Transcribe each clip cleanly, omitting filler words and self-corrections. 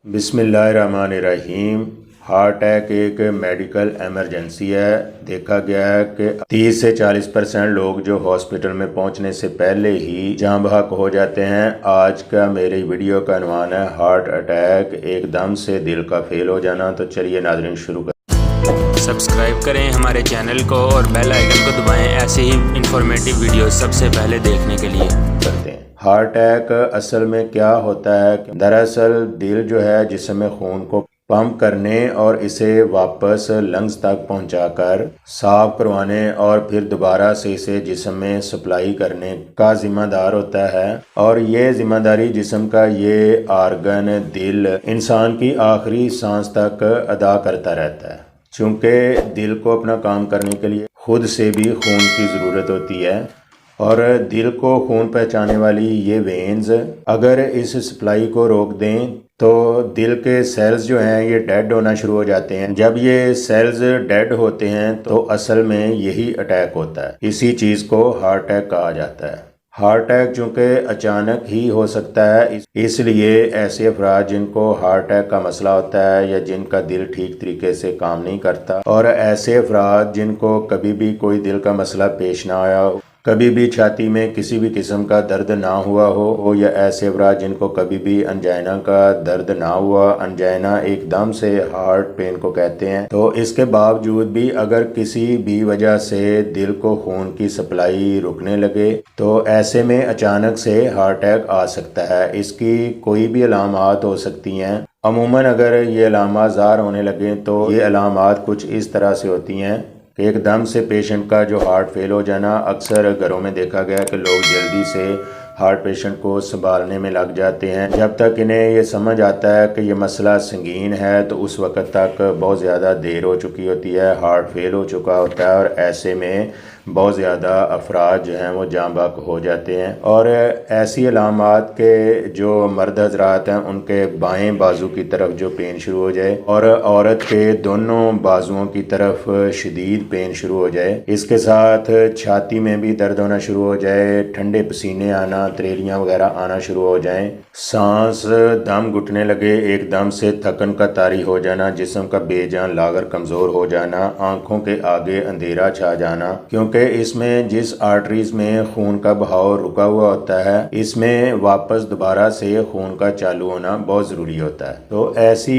بسم اللہ الرحمن الرحیم۔ ہارٹ اٹیک ایک میڈیکل ایمرجنسی ہے۔ دیکھا گیا ہے کہ 30 سے 40% لوگ جو ہاسپٹل میں پہنچنے سے پہلے ہی جاں بحق ہو جاتے ہیں۔ آج کا میری ویڈیو کا عنوان ہے ہارٹ اٹیک، ایک دم سے دل کا فیل ہو جانا۔ تو چلیے ناظرین شروع کریں۔ سبسکرائب کریں ہمارے چینل کو اور بیل آئیکن کو دبائیں ایسے ہی انفارمیٹیو ویڈیو سب سے پہلے دیکھنے کے لیے۔ کرتے ہیں۔ ہارٹ اٹیک اصل میں کیا ہوتا ہے؟ دراصل دل جو ہے جسم میں خون کو پمپ کرنے اور اسے واپس لنگز تک پہنچا کر صاف کروانے اور پھر دوبارہ سے اسے جسم میں سپلائی کرنے کا ذمہ دار ہوتا ہے، اور یہ ذمہ داری جسم کا یہ آرگن دل انسان کی آخری سانس تک ادا کرتا رہتا ہے۔ چونکہ دل کو اپنا کام کرنے کے لیے خود سے بھی خون کی ضرورت ہوتی ہے، اور دل کو خون پہنچانے والی یہ وینز اگر اس سپلائی کو روک دیں تو دل کے سیلز جو ہیں یہ ڈیڈ ہونا شروع ہو جاتے ہیں۔ جب یہ سیلز ڈیڈ ہوتے ہیں تو اصل میں یہی اٹیک ہوتا ہے۔ اسی چیز کو ہارٹ اٹیک کہا جاتا ہے۔ ہارٹ اٹیک چونکہ اچانک ہی ہو سکتا ہے، اس لیے ایسے افراد جن کو ہارٹ اٹیک کا مسئلہ ہوتا ہے یا جن کا دل ٹھیک طریقے سے کام نہیں کرتا، اور ایسے افراد جن کو کبھی بھی کوئی دل کا مسئلہ پیش نہ آیا ہو، کبھی بھی چھاتی میں کسی بھی قسم کا درد نہ ہوا ہو، یا ایسے افراد جن کو کبھی بھی انجائنا کا درد نہ ہوا۔ انجائنا ایک دم سے ہارٹ پین کو کہتے ہیں۔ تو اس کے باوجود بھی اگر کسی بھی وجہ سے دل کو خون کی سپلائی رکنے لگے تو ایسے میں اچانک سے ہارٹ اٹیک آ سکتا ہے۔ اس کی کوئی بھی علامات ہو سکتی ہیں۔ عموماً اگر یہ علامات ظاہر ہونے لگیں تو یہ علامات کچھ اس طرح سے ہوتی ہیں کہ ایک دم سے پیشنٹ کا جو ہارٹ فیل ہو جانا۔ اکثر گھروں میں دیکھا گیا کہ لوگ جلدی سے ہارٹ پیشنٹ کو سنبھالنے میں لگ جاتے ہیں۔ جب تک انہیں یہ سمجھ آتا ہے کہ یہ مسئلہ سنگین ہے تو اس وقت تک بہت زیادہ دیر ہو چکی ہوتی ہے، ہارٹ فیل ہو چکا ہوتا ہے، اور ایسے میں بہت زیادہ افراد جو ہیں وہ جاں بحق ہو جاتے ہیں۔ اور ایسی علامات کے جو مرد حضرات ہیں ان کے بائیں بازو کی طرف جو پین شروع ہو جائے، اور عورت کے دونوں بازوؤں کی طرف شدید پین شروع ہو جائے، اس کے ساتھ چھاتی میں بھی درد ہونا شروع ہو جائے، ٹھنڈے پسینے آنا، تریلیاں وغیرہ آنا شروع ہو جائیں، سانس دم گھٹنے لگے، ایک دم سے تھکن کا طاری ہو جانا، جسم کا بے جان لاغر کمزور ہو جانا، آنکھوں کے آگے اندھیرا چھا جانا، کیونکہ اس میں جس آرٹریز میں خون کا بہاؤ رکا ہوا ہوتا ہے اس میں واپس دوبارہ سے خون کا چالو ہونا بہت ضروری ہوتا ہے۔ تو ایسی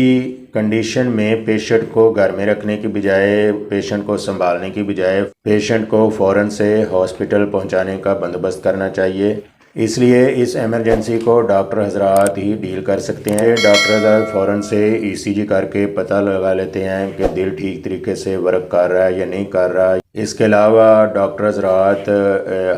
کنڈیشن میں پیشنٹ کو گھر میں رکھنے کی بجائے، پیشنٹ کو سنبھالنے کی بجائے پیشنٹ کو فوراً سے ہاسپٹل پہنچانے کا بندوبست کرنا چاہیے۔ اس لیے اس ایمرجنسی کو ڈاکٹر حضرات ہی ڈیل کر سکتے ہیں۔ ڈاکٹر حضرات فوراً سے ECG کر کے پتہ لگا لیتے ہیں کہ دل ٹھیک طریقے سے ورک کر رہا ہے یا نہیں کر رہا۔ اس کے علاوہ ڈاکٹر حضرات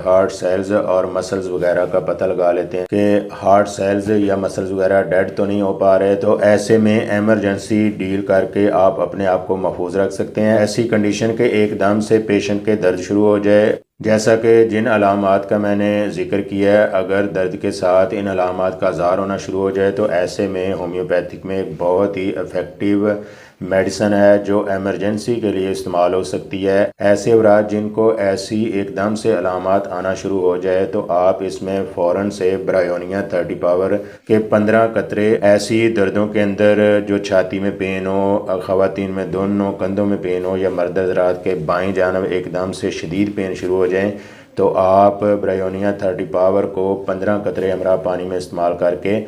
ہارٹ سیلز اور مسلز وغیرہ کا پتہ لگا لیتے ہیں کہ ہارٹ سیلز یا مسلز وغیرہ ڈیڈ تو نہیں ہو پا رہے، تو ایسے میں ایمرجنسی ڈیل کر کے آپ اپنے آپ کو محفوظ رکھ سکتے ہیں۔ ایسی کنڈیشن کے ایک دم سے پیشنٹ کے درد شروع ہو جائے، جیسا کہ جن علامات کا میں نے ذکر کیا ہے، اگر درد کے ساتھ ان علامات کا اظہار ہونا شروع ہو جائے تو ایسے میں ہومیوپیتھک میں ایک بہت ہی افیکٹو میڈیسن ہے جو ایمرجنسی کے لیے استعمال ہو سکتی ہے۔ ایسے افراد جن کو ایسی ایک دم سے علامات آنا شروع ہو جائے تو آپ اس میں فوراً سے برایونیا 30 پاور کے 15 قطرے ایسی دردوں کے اندر جو چھاتی میں پین ہو، خواتین میں دونوں کندھوں میں پین ہو، یا مرد حضرات کے بائیں جانب ایک دم سے شدید پین شروع ہو جائیں، تو آپ برایونیا 30 پاور کو 15 قطرے ہمراہ پانی میں استعمال کر کے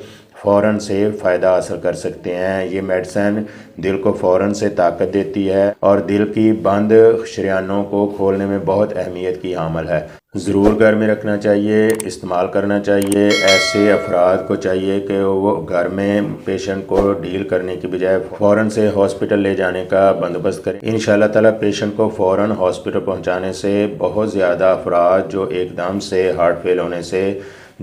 فوراً سے فائدہ حاصل کر سکتے ہیں۔ یہ میڈیسن دل کو فوراً سے طاقت دیتی ہے اور دل کی بند شریانوں کو کھولنے میں بہت اہمیت کی حامل ہے۔ ضرور گھر میں رکھنا چاہیے، استعمال کرنا چاہیے۔ ایسے افراد کو چاہیے کہ وہ گھر میں پیشنٹ کو ڈیل کرنے کی بجائے فوراً سے ہاسپٹل لے جانے کا بندوبست کریں۔ انشاءاللہ تعالیٰ پیشنٹ کو فوراً ہاسپٹل پہنچانے سے بہت زیادہ افراد جو ایک دم سے ہارٹ فیل ہونے سے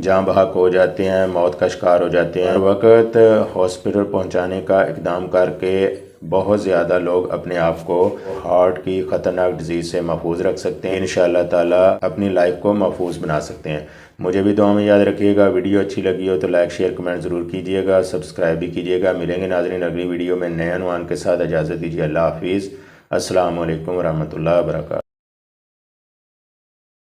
جاں بحق ہو جاتے ہیں، موت کا شکار ہو جاتے ہیں، ہر وقت ہاسپٹل پہنچانے کا اقدام کر کے بہت زیادہ لوگ اپنے آپ کو ہارٹ کی خطرناک ڈیزیز سے محفوظ رکھ سکتے ہیں۔ انشاءاللہ تعالیٰ اپنی لائف کو محفوظ بنا سکتے ہیں۔ مجھے بھی دعا میں یاد رکھیے گا۔ ویڈیو اچھی لگی ہو تو لائک شیئر کمنٹ ضرور کیجیے گا، سبسکرائب بھی کیجیے گا۔ ملیں گے ناظرین اگلی ویڈیو میں نئے عنوان کے ساتھ۔ اجازت دیجیے، اللہ حافظ، السلام علیکم ورحمۃ اللہ وبرکاتہ۔